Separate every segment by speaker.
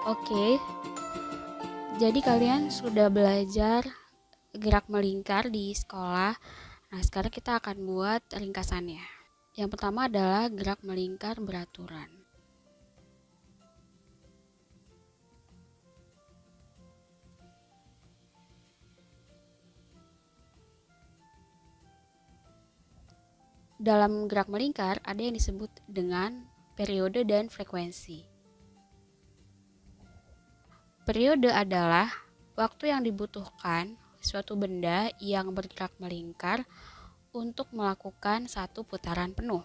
Speaker 1: Oke, jadi kalian sudah belajar gerak melingkar di sekolah. Nah, sekarang kita akan buat ringkasannya. Yang pertama adalah gerak melingkar beraturan. Dalam gerak melingkar ada yang disebut dengan periode dan frekuensi. Periode adalah waktu yang dibutuhkan suatu benda yang bergerak melingkar untuk melakukan satu putaran penuh.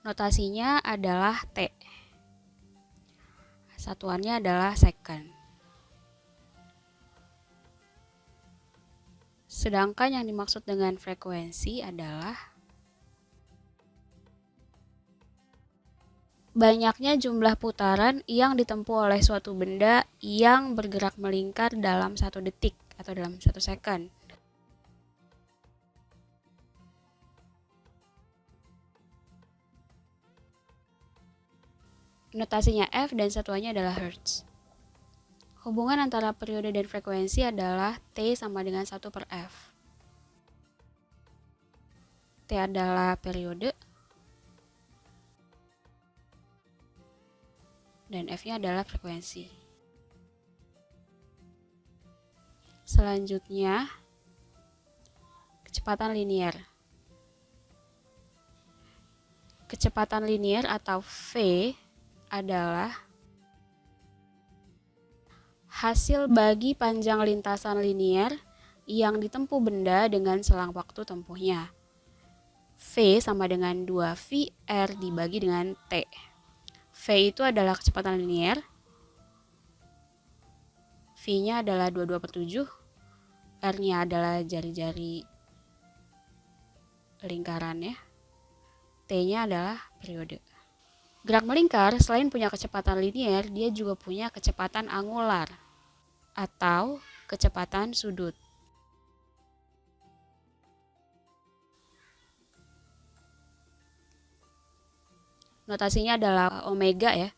Speaker 1: Notasinya adalah T. Satuannya adalah second. Sedangkan yang dimaksud dengan frekuensi adalah banyaknya jumlah putaran yang ditempuh oleh suatu benda yang bergerak melingkar dalam 1 detik atau dalam 1 second. Notasinya F dan satuannya adalah Hertz. Hubungan antara periode dan frekuensi adalah T sama dengan 1 per F. T adalah periode dan F-nya adalah frekuensi. Selanjutnya, kecepatan linier. Kecepatan linier atau V adalah hasil bagi panjang lintasan linier yang ditempuh benda dengan selang waktu tempuhnya. V sama dengan 2VR dibagi dengan T. V itu adalah kecepatan linier, V-nya adalah 22/7, R-nya adalah jari-jari lingkarannya, T-nya adalah periode. Gerak melingkar selain punya kecepatan linier, dia juga punya kecepatan angular atau kecepatan sudut. Notasinya adalah omega ya.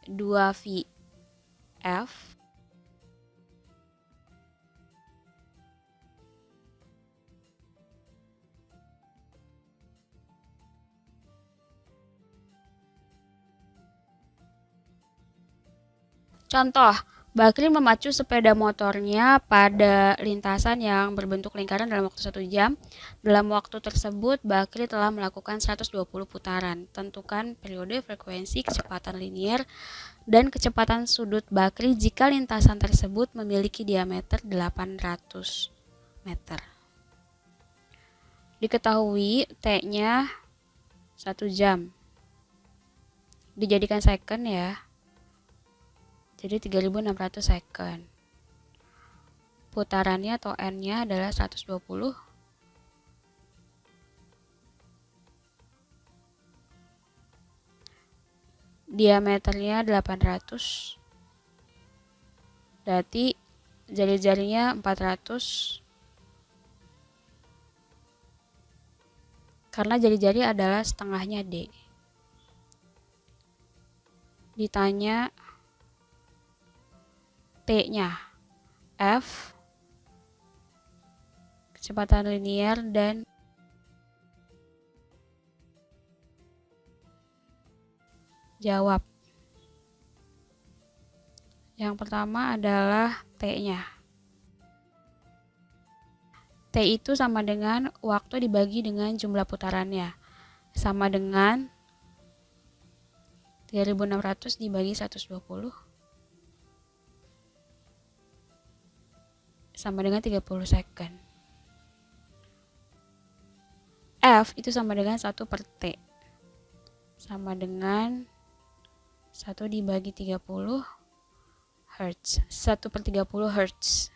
Speaker 1: 2VF Contoh, Bakri memacu sepeda motornya pada lintasan yang berbentuk lingkaran dalam waktu 1 jam. Dalam waktu tersebut, Bakri telah melakukan 120 putaran. Tentukan periode, frekuensi, kecepatan linier, dan kecepatan sudut Bakri jika lintasan tersebut memiliki diameter 800 meter. Diketahui T-nya 1 jam. Dijadikan second ya. Jadi 3600 second. Putarannya atau N-nya adalah 120. Diameternya 800. Berarti jari-jarinya 400. Karena jari-jari adalah setengahnya D. Ditanya T-nya F, kecepatan linier, dan jawab. Yang pertama adalah T-nya. T itu sama dengan waktu dibagi dengan jumlah putarannya. Sama dengan 3600 dibagi 120. Sama dengan 30 second. F itu sama dengan 1 per T. Sama dengan 1 dibagi 30 Hz. 1 per 30 Hz.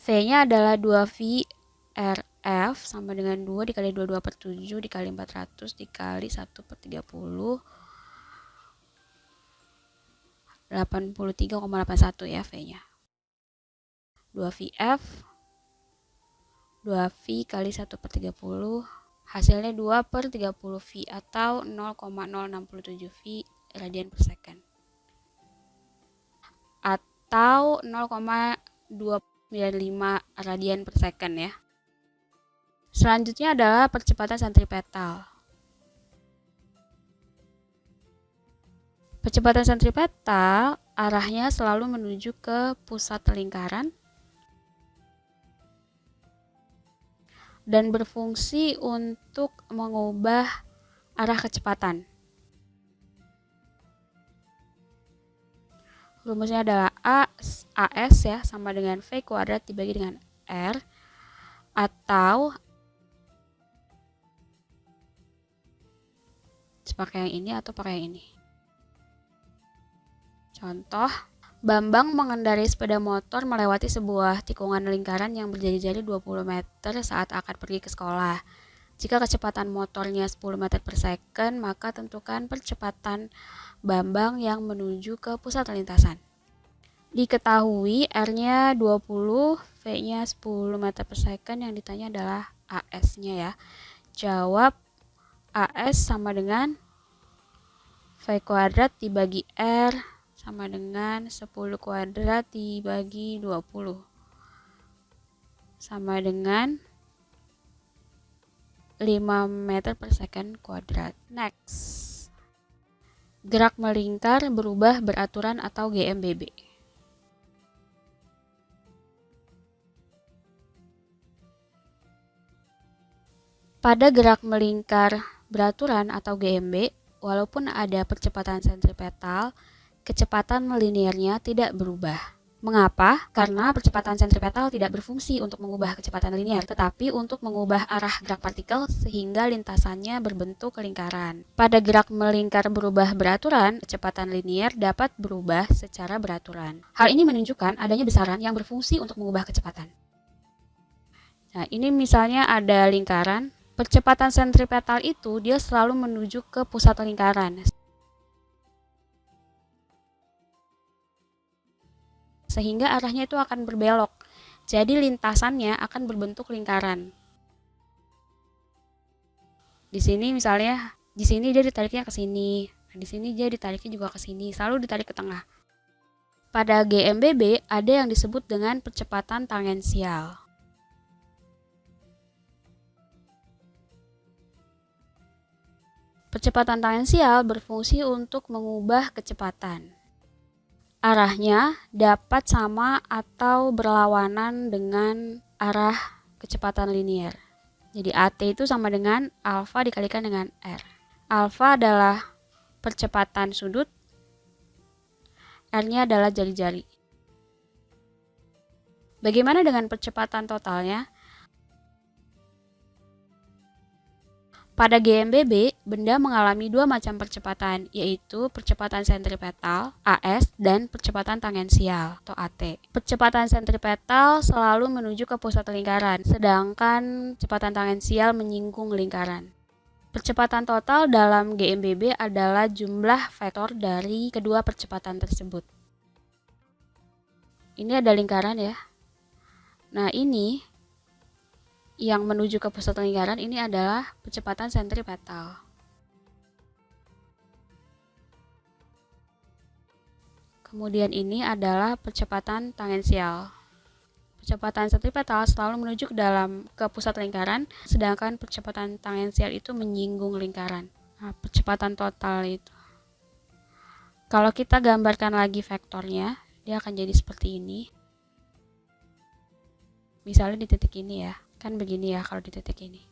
Speaker 1: V-nya adalah 2VRF sama dengan 2 dikali 22 per 7 dikali 400 dikali 1 per 30. 83,81 ya V-nya. 2VF 2V kali 1/30, hasilnya 2/30V atau 0,067V radian per second, atau 0,295 radian per second ya. Selanjutnya adalah percepatan sentripetal. Percepatan sentripetal arahnya selalu menuju ke pusat lingkaran dan berfungsi untuk mengubah arah kecepatan. Rumusnya adalah AS ya sama dengan V kuadrat dibagi dengan R, atau pakai yang ini atau pakai yang ini. Contoh, Bambang mengendarai sepeda motor melewati sebuah tikungan lingkaran yang berjari-jari 20 meter saat akan pergi ke sekolah. Jika kecepatan motornya 10 meter per second, maka tentukan percepatan Bambang yang menuju ke pusat lintasan. Diketahui R-nya 20, V-nya 10 meter per second, yang ditanya adalah AS-nya ya. Jawab AS sama dengan V kuadrat dibagi R sama dengan 10 kuadrat dibagi 20 sama dengan 5 meter per second kuadrat. Next, gerak melingkar berubah beraturan atau GMBB. Pada gerak melingkar beraturan atau GMB, walaupun ada percepatan sentripetal, kecepatan linearnya tidak berubah. Mengapa? Karena percepatan sentripetal tidak berfungsi untuk mengubah kecepatan linear, tetapi untuk mengubah arah gerak partikel sehingga lintasannya berbentuk lingkaran. Pada gerak melingkar berubah beraturan, kecepatan linear dapat berubah secara beraturan. Hal ini menunjukkan adanya besaran yang berfungsi untuk mengubah kecepatan. Nah, ini misalnya ada lingkaran, percepatan sentripetal itu dia selalu menuju ke pusat lingkaran, sehingga arahnya itu akan berbelok. Jadi lintasannya akan berbentuk lingkaran. Di sini misalnya, di sini dia ditariknya ke sini. Di sini dia ditariknya juga ke sini, selalu ditarik ke tengah. Pada GMBB ada yang disebut dengan percepatan tangensial. Percepatan tangensial berfungsi untuk mengubah kecepatan. Arahnya dapat sama atau berlawanan dengan arah kecepatan linear. Jadi AT itu sama dengan alfa dikalikan dengan R. Alfa adalah percepatan sudut, R-nya adalah jari-jari. Bagaimana dengan percepatan totalnya? Pada GMBB, benda mengalami dua macam percepatan, yaitu percepatan sentripetal, AS, dan percepatan tangensial, atau AT. Percepatan sentripetal selalu menuju ke pusat lingkaran, sedangkan percepatan tangensial menyinggung lingkaran. Percepatan total dalam GMBB adalah jumlah vektor dari kedua percepatan tersebut. Ini ada lingkaran ya. Nah, ini yang menuju ke pusat lingkaran ini adalah percepatan sentripetal. Kemudian ini adalah percepatan tangensial. Percepatan sentripetal selalu menuju ke pusat lingkaran, sedangkan percepatan tangensial itu menyinggung lingkaran. Nah, percepatan total itu. Kalau kita gambarkan lagi vektornya, dia akan jadi seperti ini. Misalnya di titik ini ya. Kan begini ya kalau di titik ini.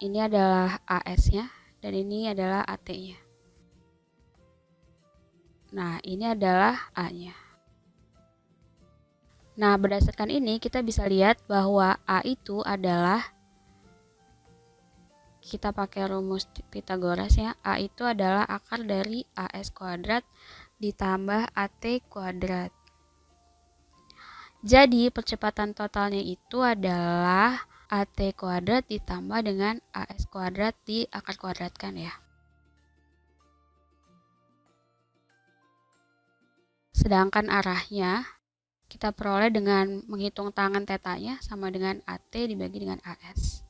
Speaker 1: Ini adalah AS-nya dan ini adalah AT-nya. Nah, ini adalah A-nya. Nah, berdasarkan ini kita bisa lihat bahwa A itu adalah, kita pakai rumus Pythagoras ya, A itu adalah akar dari AS kuadrat ditambah AT kuadrat. Jadi percepatan totalnya itu adalah AT kuadrat ditambah dengan AS kuadrat di akar kuadratkan ya. Sedangkan arahnya kita peroleh dengan menghitung tangan tetanya sama dengan AT dibagi dengan AS.